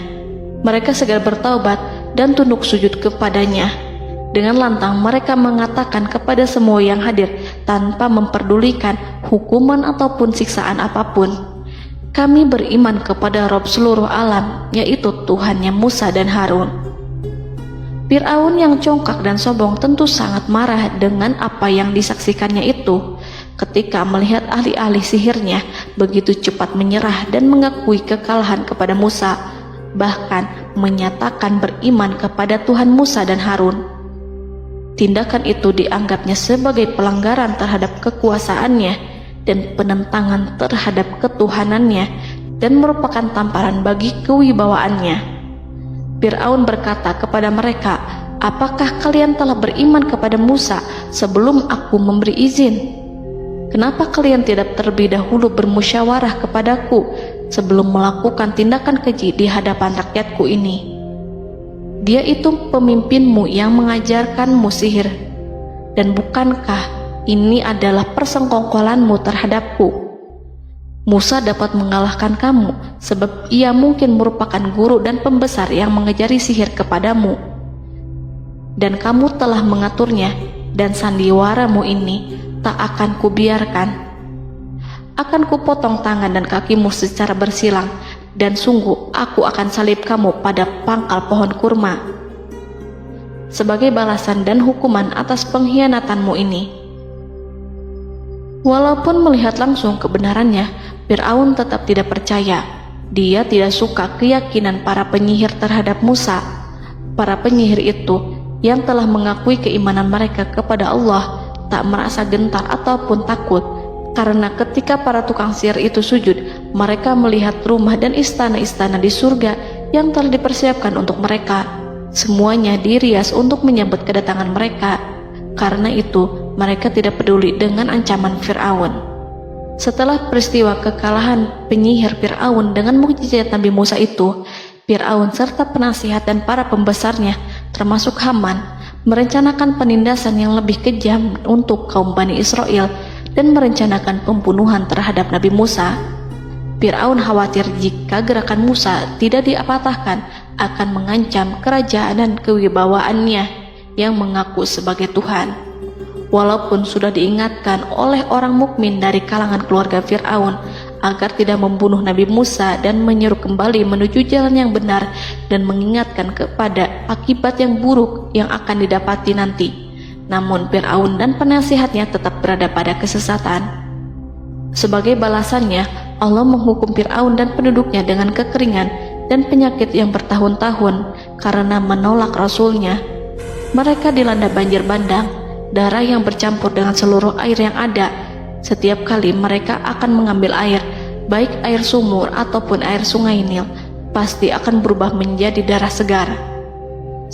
Mereka segera bertaubat dan tunduk sujud kepadanya. Dengan lantang mereka mengatakan kepada semua yang hadir tanpa memperdulikan hukuman ataupun siksaan apapun, "Kami beriman kepada Rob seluruh alam, yaitu Tuhannya Musa dan Harun." Fir'aun yang congkak dan sombong tentu sangat marah dengan apa yang disaksikannya itu. Ketika melihat ahli-ahli sihirnya begitu cepat menyerah dan mengakui kekalahan kepada Musa, bahkan menyatakan beriman kepada Tuhan Musa dan Harun. Tindakan itu dianggapnya sebagai pelanggaran terhadap kekuasaannya dan penentangan terhadap ketuhanannya dan merupakan tamparan bagi kewibawaannya. Fir'aun berkata kepada mereka, "Apakah kalian telah beriman kepada Musa sebelum aku memberi izin? Kenapa kalian tidak terlebih dahulu bermusyawarah kepadaku sebelum melakukan tindakan keji di hadapan rakyatku ini? Dia itu pemimpinmu yang mengajarkanmu sihir, dan bukankah ini adalah persengkongkolanmu terhadapku? Musa dapat mengalahkan kamu sebab ia mungkin merupakan guru dan pembesar yang mengajari sihir kepadamu, dan kamu telah mengaturnya, dan sandiwaramu ini tak akan kubiarkan. Akan kupotong tangan dan kakimu secara bersilang, dan sungguh aku akan salib kamu pada pangkal pohon kurma sebagai balasan dan hukuman atas pengkhianatanmu ini." Walaupun melihat langsung kebenarannya, Fir'aun tetap tidak percaya. Dia tidak suka keyakinan para penyihir terhadap Musa. Para penyihir itu yang telah mengakui keimanan mereka kepada Allah tak merasa gentar ataupun takut, karena ketika para tukang sihir itu sujud, mereka melihat rumah dan istana-istana di surga yang telah dipersiapkan untuk mereka. Semuanya dirias untuk menyambut kedatangan mereka. Karena itu, mereka tidak peduli dengan ancaman Fir'aun. Setelah peristiwa kekalahan penyihir Fir'aun dengan mukjizat Nabi Musa itu, Fir'aun serta penasihat dan para pembesarnya, termasuk Haman, merencanakan penindasan yang lebih kejam untuk kaum Bani Israel dan merencanakan pembunuhan terhadap Nabi Musa. Fir'aun khawatir jika gerakan Musa tidak dipatahkan akan mengancam kerajaan dan kewibawaannya yang mengaku sebagai Tuhan. Walaupun sudah diingatkan oleh orang mukmin dari kalangan keluarga Fir'aun agar tidak membunuh Nabi Musa dan menyeru kembali menuju jalan yang benar dan mengingatkan kepada akibat yang buruk yang akan didapati nanti, namun Fir'aun dan penasihatnya tetap berada pada kesesatan. Sebagai balasannya, Allah menghukum Fir'aun dan penduduknya dengan kekeringan dan penyakit yang bertahun-tahun karena menolak Rasulnya. Mereka dilanda banjir bandang, darah yang bercampur dengan seluruh air yang ada. Setiap kali mereka akan mengambil air, baik air sumur ataupun air sungai Nil, pasti akan berubah menjadi darah segar.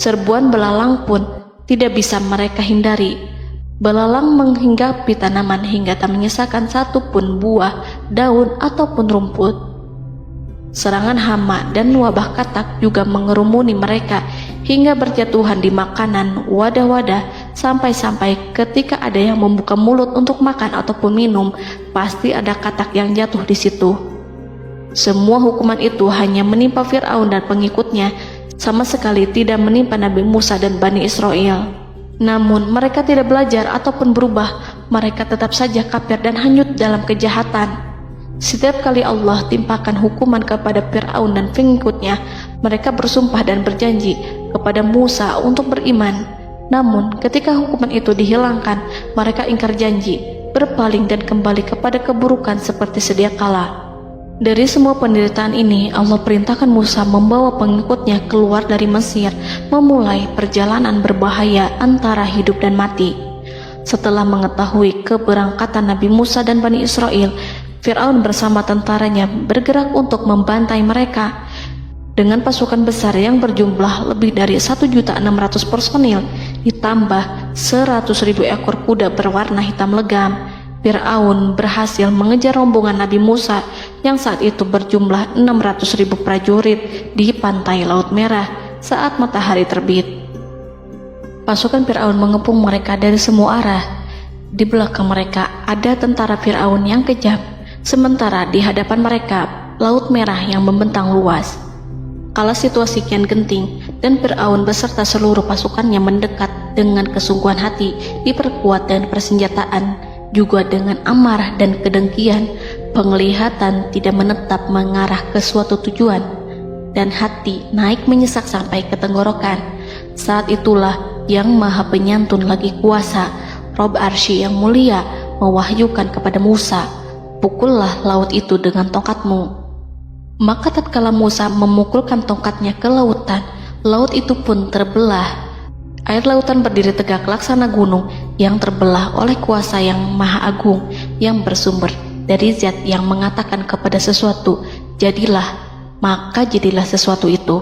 Serbuan belalang pun tidak bisa mereka hindari. Belalang menghinggapi tanaman hingga tak menyisakan satupun buah, daun ataupun rumput. Serangan hama dan wabah katak juga mengerumuni mereka hingga berjatuhan di makanan, wadah-wadah, sampai-sampai ketika ada yang membuka mulut untuk makan ataupun minum, pasti ada katak yang jatuh di situ. Semua hukuman itu hanya menimpa Fir'aun dan pengikutnya, sama sekali tidak menimpa Nabi Musa dan Bani Israel. Namun mereka tidak belajar ataupun berubah, mereka tetap saja kafir dan hanyut dalam kejahatan. Setiap kali Allah timpakan hukuman kepada Fir'aun dan pengikutnya, mereka bersumpah dan berjanji kepada Musa untuk beriman. Namun ketika hukuman itu dihilangkan, mereka ingkar janji berpaling dan kembali kepada keburukan seperti sedia kala. Dari semua penderitaan ini, Allah perintahkan Musa membawa pengikutnya keluar dari Mesir, memulai perjalanan berbahaya antara hidup dan mati. Setelah mengetahui keberangkatan Nabi Musa dan Bani Israel, Fir'aun bersama tentaranya bergerak untuk membantai mereka. Dengan pasukan besar yang berjumlah lebih dari 1.600.000 personil, ditambah 100.000 ekor kuda berwarna hitam legam, Fir'aun berhasil mengejar rombongan Nabi Musa yang saat itu berjumlah 600.000 prajurit di pantai Laut Merah saat matahari terbit. Pasukan Fir'aun mengepung mereka dari semua arah. Di belakang mereka ada tentara Fir'aun yang kejam, sementara di hadapan mereka Laut Merah yang membentang luas. Kala situasi kian genting dan Fir'aun beserta seluruh pasukannya mendekat dengan kesungguhan hati, diperkuat dan persenjataan, juga dengan amarah dan kedengkian, penglihatan tidak menetap mengarah ke suatu tujuan, dan hati naik menyesak sampai ke tenggorokan. Saat itulah Yang Maha Penyantun lagi kuasa, Rob Arsy yang mulia, mewahyukan kepada Musa, "Pukullah laut itu dengan tongkatmu." Maka tatkala Musa memukulkan tongkatnya ke lautan, laut itu pun terbelah. Air lautan berdiri tegak laksana gunung yang terbelah oleh kuasa yang maha agung, yang bersumber dari zat yang mengatakan kepada sesuatu, "Jadilah," maka jadilah sesuatu itu.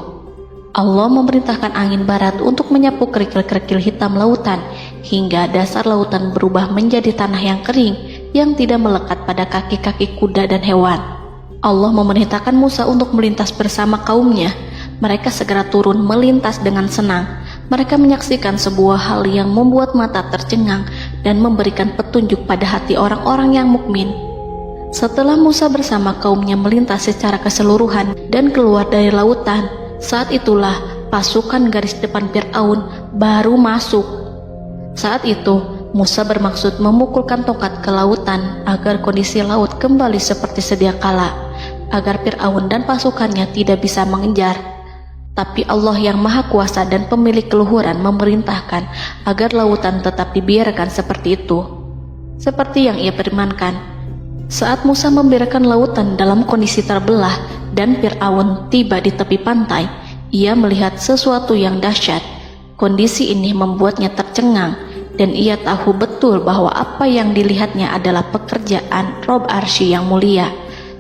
Allah memerintahkan angin barat untuk menyapu kerikil-kerikil hitam lautan, hingga dasar lautan berubah menjadi tanah yang kering, yang tidak melekat pada kaki-kaki kuda dan hewan. Allah memerintahkan Musa untuk melintas bersama kaumnya. Mereka segera turun melintas dengan senang. Mereka menyaksikan sebuah hal yang membuat mata tercengang dan memberikan petunjuk pada hati orang-orang yang mukmin. Setelah Musa bersama kaumnya melintas secara keseluruhan dan keluar dari lautan, saat itulah pasukan garis depan Fir'aun baru masuk. Saat itu Musa bermaksud memukulkan tongkat ke lautan agar kondisi laut kembali seperti sedia kala, agar Fir'aun dan pasukannya tidak bisa mengejar. Tapi Allah yang Maha Kuasa dan pemilik keluhuran memerintahkan agar lautan tetap dibiarkan seperti itu, seperti yang Ia firmankan. Saat Musa membiarkan lautan dalam kondisi terbelah dan Fir'aun tiba di tepi pantai, ia melihat sesuatu yang dahsyat. Kondisi ini membuatnya tercengang, dan ia tahu betul bahwa apa yang dilihatnya adalah pekerjaan Rob Arsy yang mulia,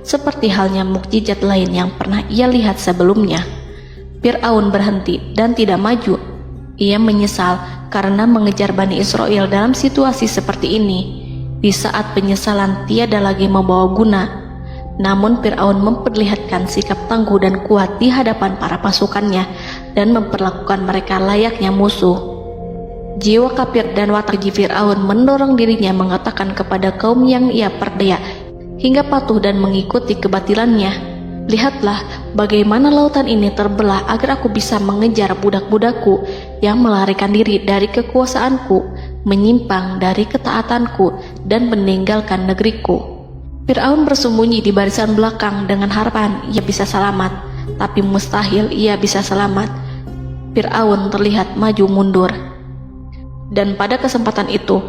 seperti halnya mukjizat lain yang pernah ia lihat sebelumnya. Fir'aun berhenti dan tidak maju. Ia menyesal karena mengejar Bani Israel dalam situasi seperti ini, di saat penyesalan tiada lagi membawa guna. Namun Fir'aun memperlihatkan sikap tangguh dan kuat di hadapan para pasukannya dan memperlakukan mereka layaknya musuh. Jiwa kafir dan watak keji Fir'aun mendorong dirinya mengatakan kepada kaum yang ia perdaya hingga patuh dan mengikuti kebatilannya, "Lihatlah bagaimana lautan ini terbelah agar aku bisa mengejar budak-budakku yang melarikan diri dari kekuasaanku, menyimpang dari ketaatanku, dan meninggalkan negeriku." Fir'aun bersembunyi di barisan belakang dengan harapan ia bisa selamat, tapi mustahil ia bisa selamat. Fir'aun terlihat maju mundur. Dan pada kesempatan itu,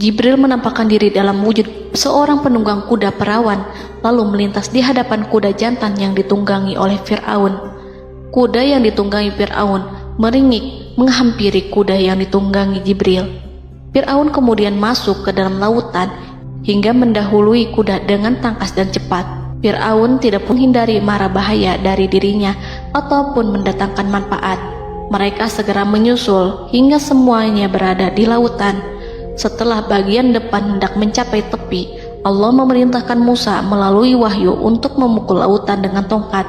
Jibril menampakkan diri dalam wujud seorang penunggang kuda perawan, lalu melintas di hadapan kuda jantan yang ditunggangi oleh Fir'aun. Kuda yang ditunggangi Fir'aun meringik menghampiri kuda yang ditunggangi Jibril. Fir'aun kemudian masuk ke dalam lautan hingga mendahului kuda dengan tangkas dan cepat. Fir'aun tidak menghindari mara bahaya dari dirinya ataupun mendatangkan manfaat. Mereka segera menyusul hingga semuanya berada di lautan. Setelah bagian depan hendak mencapai tepi, Allah memerintahkan Musa melalui wahyu untuk memukul lautan dengan tongkat.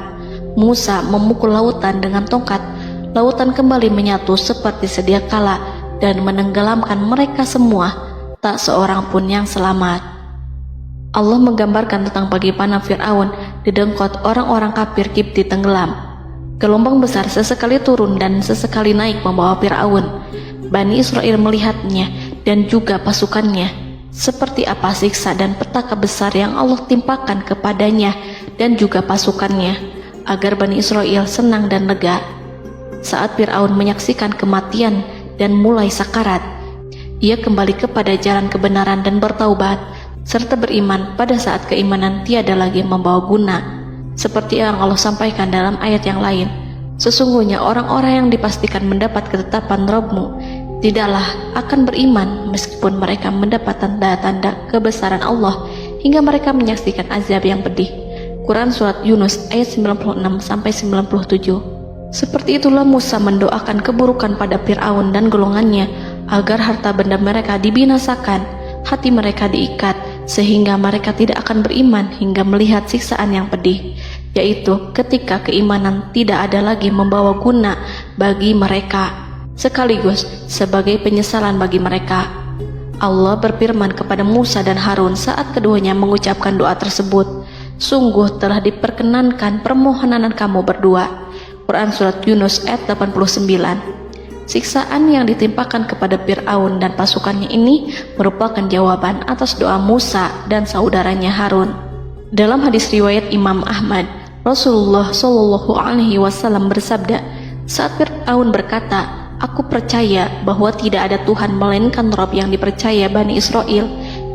Musa memukul lautan dengan tongkat. Lautan kembali menyatu seperti sedia kala dan menenggelamkan mereka semua. Tak seorang pun yang selamat. Allah menggambarkan tentang bagaimana Fir'aun didengkot orang-orang kafir Kipti tenggelam. Gelombang besar sesekali turun dan sesekali naik membawa Fir'aun. Bani Israel melihatnya dan juga pasukannya, seperti apa siksa dan petaka besar yang Allah timpakan kepadanya dan juga pasukannya, agar Bani Israel senang dan lega. Saat Fir'aun menyaksikan kematian dan mulai sakarat, ia kembali kepada jalan kebenaran dan bertaubat, serta beriman pada saat keimanan tiada lagi membawa guna. Seperti yang Allah sampaikan dalam ayat yang lain, sesungguhnya orang-orang yang dipastikan mendapat ketetapan Rabb-Mu tidaklah akan beriman meskipun mereka mendapat tanda-tanda kebesaran Allah hingga mereka menyaksikan azab yang pedih. Quran Surat Yunus ayat 96-97. Seperti itulah Musa mendoakan keburukan pada Fir'aun dan golongannya agar harta benda mereka dibinasakan, hati mereka diikat sehingga mereka tidak akan beriman hingga melihat siksaan yang pedih, yaitu ketika keimanan tidak ada lagi membawa guna bagi mereka, sekaligus sebagai penyesalan bagi mereka. Allah berfirman kepada Musa dan Harun saat keduanya mengucapkan doa tersebut, sungguh telah diperkenankan permohonan kamu berdua. Quran Surat Yunus ayat 89. Siksaan yang ditimpakan kepada Fir'aun dan pasukannya ini merupakan jawaban atas doa Musa dan saudaranya Harun. Dalam hadis riwayat Imam Ahmad, Rasulullah Shallallahu Alaihi Wasallam bersabda, saat Fir'aun berkata, aku percaya bahwa tidak ada Tuhan melainkan Rabb yang dipercaya Bani Israel,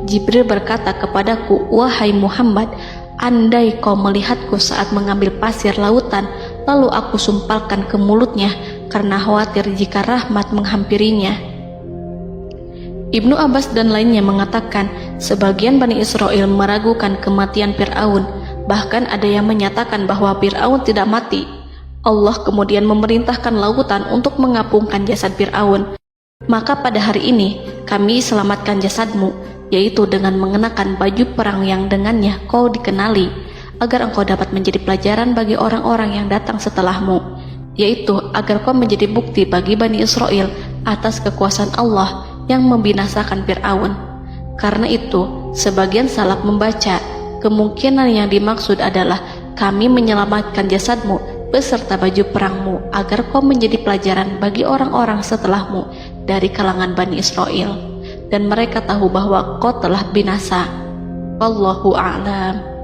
Jibril berkata kepadaku, wahai Muhammad, andai kau melihatku saat mengambil pasir lautan, lalu aku sumpalkan ke mulutnya karena khawatir jika rahmat menghampirinya. Ibnu Abbas dan lainnya mengatakan, sebagian Bani Israel meragukan kematian Fir'aun, bahkan ada yang menyatakan bahwa Fir'aun tidak mati. Allah kemudian memerintahkan lautan untuk mengapungkan jasad Fir'aun. Maka pada hari ini kami selamatkan jasadmu, yaitu dengan mengenakan baju perang yang dengannya kau dikenali, agar engkau dapat menjadi pelajaran bagi orang-orang yang datang setelahmu, yaitu agar kau menjadi bukti bagi Bani Israel atas kekuasaan Allah yang membinasakan Fir'aun. Karena itu, sebagian salaf membaca, kemungkinan yang dimaksud adalah kami menyelamatkan jasadmu beserta baju perangmu agar kau menjadi pelajaran bagi orang-orang setelahmu dari kalangan Bani Israel, dan mereka tahu bahwa kau telah binasa. Wallahu a'lam.